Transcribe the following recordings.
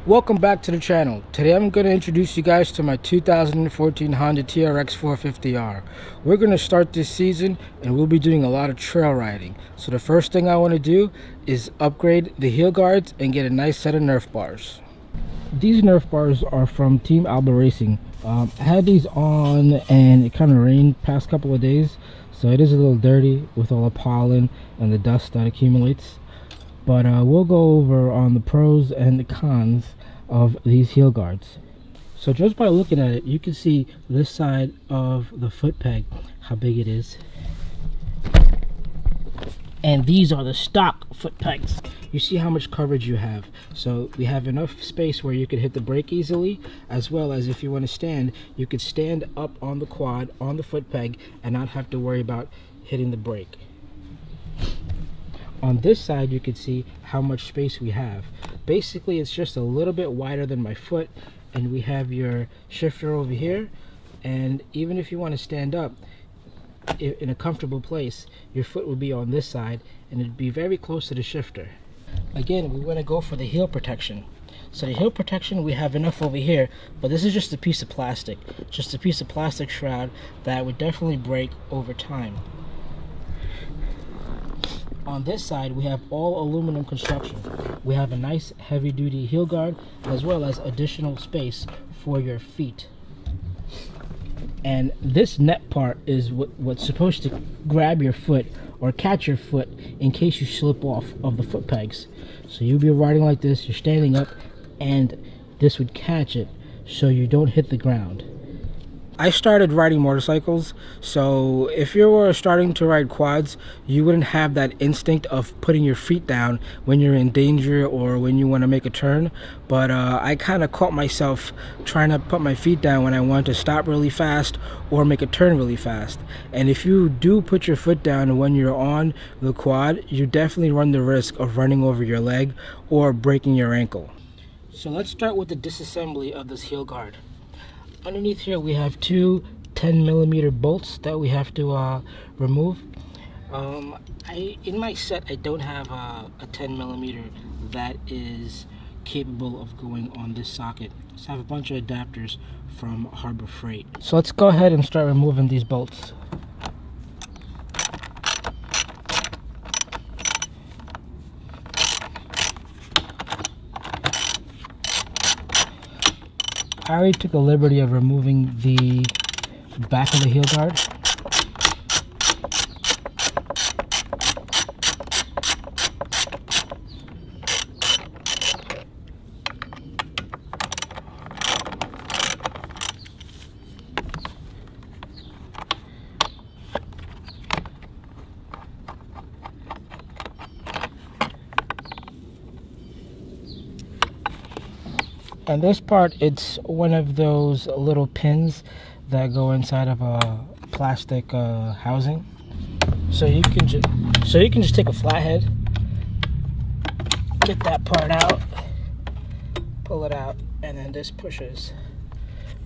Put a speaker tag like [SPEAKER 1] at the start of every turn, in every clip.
[SPEAKER 1] Welcome back to the channel. Today I'm going to introduce you guys to my 2014 Honda TRX 450R. We're going to start this season and we'll be doing a lot of trail riding. So the first thing I want to do is upgrade the heel guards and get a nice set of Nerf bars. These Nerf bars are from Team Alba Racing. I had these on and it kind of rained past couple of days, so it is a little dirty with all the pollen and the dust that accumulates. But we'll go over on the pros and the cons of these heel guards. So just by looking at it, you can see this side of the foot peg, how big it is. And these are the stock foot pegs. You see how much coverage you have. So we have enough space where you can hit the brake easily, as well as if you want to stand, you could stand up on the quad, on the foot peg, and not have to worry about hitting the brake. On this side, you can see how much space we have. Basically, it's just a little bit wider than my foot, and we have your shifter over here. And even if you want to stand up in a comfortable place, your foot will be on this side, and it'd be very close to the shifter. Again, we want to go for the heel protection. So the heel protection, we have enough over here, but this is just a piece of plastic. Just a piece of plastic shroud that would definitely break over time. On this side, we have all aluminum construction. We have a nice heavy-duty heel guard, as well as additional space for your feet. And this net part is what's supposed to grab your foot or catch your foot in case you slip off of the foot pegs. So you'll be riding like this, you're standing up, and this would catch it so you don't hit the ground. I started riding motorcycles, so if you were starting to ride quads, you wouldn't have that instinct of putting your feet down when you're in danger or when you want to make a turn. But I kind of caught myself trying to put my feet down when I wanted to stop really fast or make a turn really fast. And if you do put your foot down when you're on the quad, you definitely run the risk of running over your leg or breaking your ankle. So let's start with the disassembly of this heel guard. Underneath here we have two 10mm bolts that we have to remove. In my set I don't have a 10mm that is capable of going on this socket. So I have a bunch of adapters from Harbor Freight. So let's go ahead and start removing these bolts. I already took the liberty of removing the back of the heel guard. And this part, it's one of those little pins that go inside of a plastic housing. So you can just take a flathead, get that part out, pull it out, and then this pushes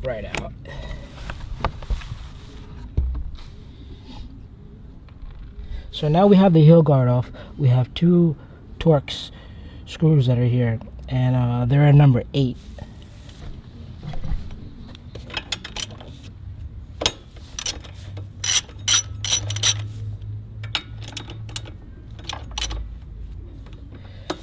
[SPEAKER 1] right out. So now we have the heel guard off. We have two TRX screws that are here, and they're a number 8.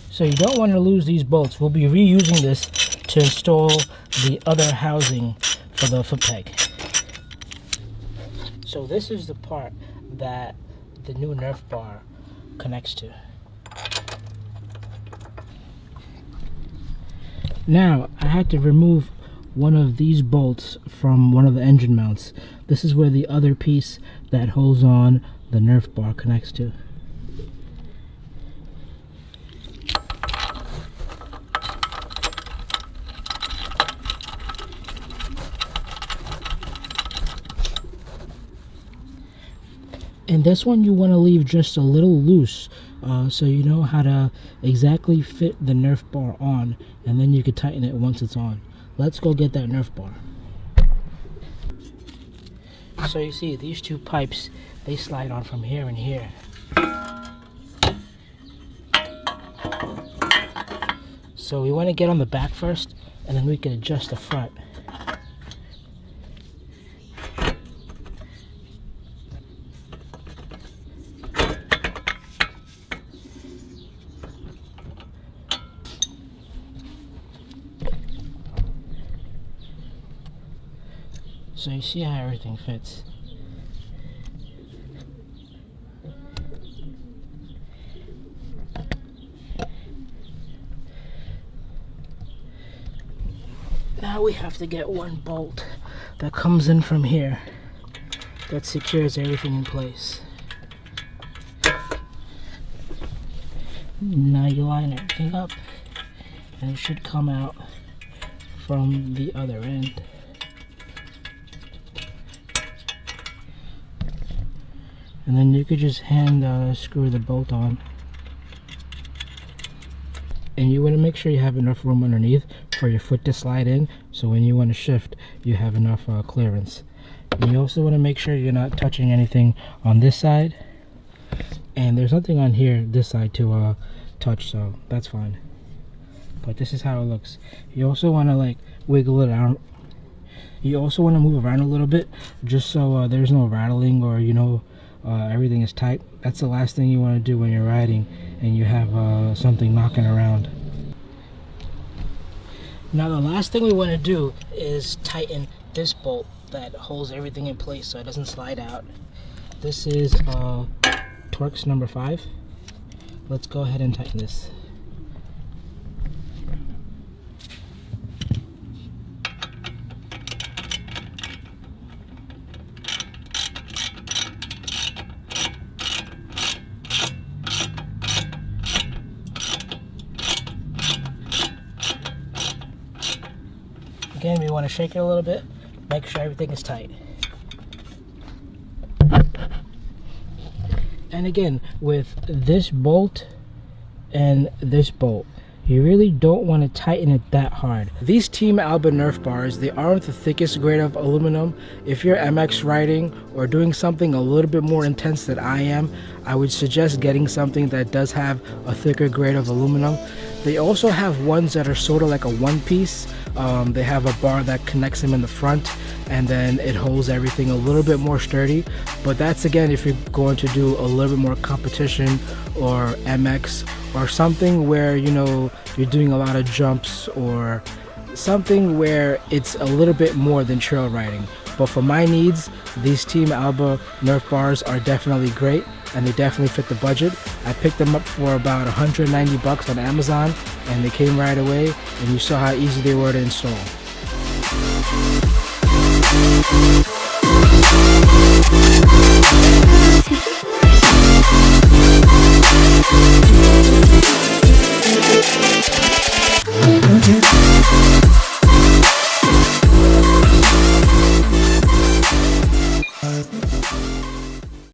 [SPEAKER 1] So you don't want to lose these bolts. We'll be reusing this to install the other housing for the foot peg. So this is the part that the new Nerf bar connects to. Now, I had to remove one of these bolts from one of the engine mounts. This is where the other piece that holds on the Nerf bar connects to. And this one you want to leave just a little loose, so you know how to exactly fit the Nerf bar on, and then you can tighten it once it's on. Let's go get that Nerf bar. So you see these two pipes, they slide on from here and here. So we want to get on the back first, and then we can adjust the front. So you see how everything fits. Now we have to get one bolt that comes in from here that secures everything in place. Now you line everything up and it should come out from the other end. And then you could just hand screw the bolt on. And you want to make sure you have enough room underneath for your foot to slide in, so when you want to shift you have enough clearance. And you also want to make sure you're not touching anything on this side, and there's nothing on here this side to touch, so that's fine. But this is how it looks. You also want to like wiggle it out. You also want to move around a little bit just so there's no rattling, or everything is tight. That's the last thing you want to do when you're riding and you have something knocking around. Now the last thing we want to do is tighten this bolt that holds everything in place so it doesn't slide out. This is TRX number 5. Let's go ahead and tighten this. Again, we want to shake it a little bit, make sure everything is tight. And again, with this bolt and this bolt, you really don't want to tighten it that hard. These Team Alba Nerf bars, they aren't the thickest grade of aluminum. If you're MX riding or doing something a little bit more intense than I am, I would suggest getting something that does have a thicker grade of aluminum. They also have ones that are sort of like a one piece. They have a bar that connects them in the front, and then it holds everything a little bit more sturdy. But that's again if you're going to do a little bit more competition or MX or something where you're doing a lot of jumps, or something where it's a little bit more than trail riding. But for my needs, these Team Alba Nerf bars are definitely great, and they definitely fit the budget. I picked them up for about 190 bucks on Amazon, and they came right away, and you saw how easy they were to install.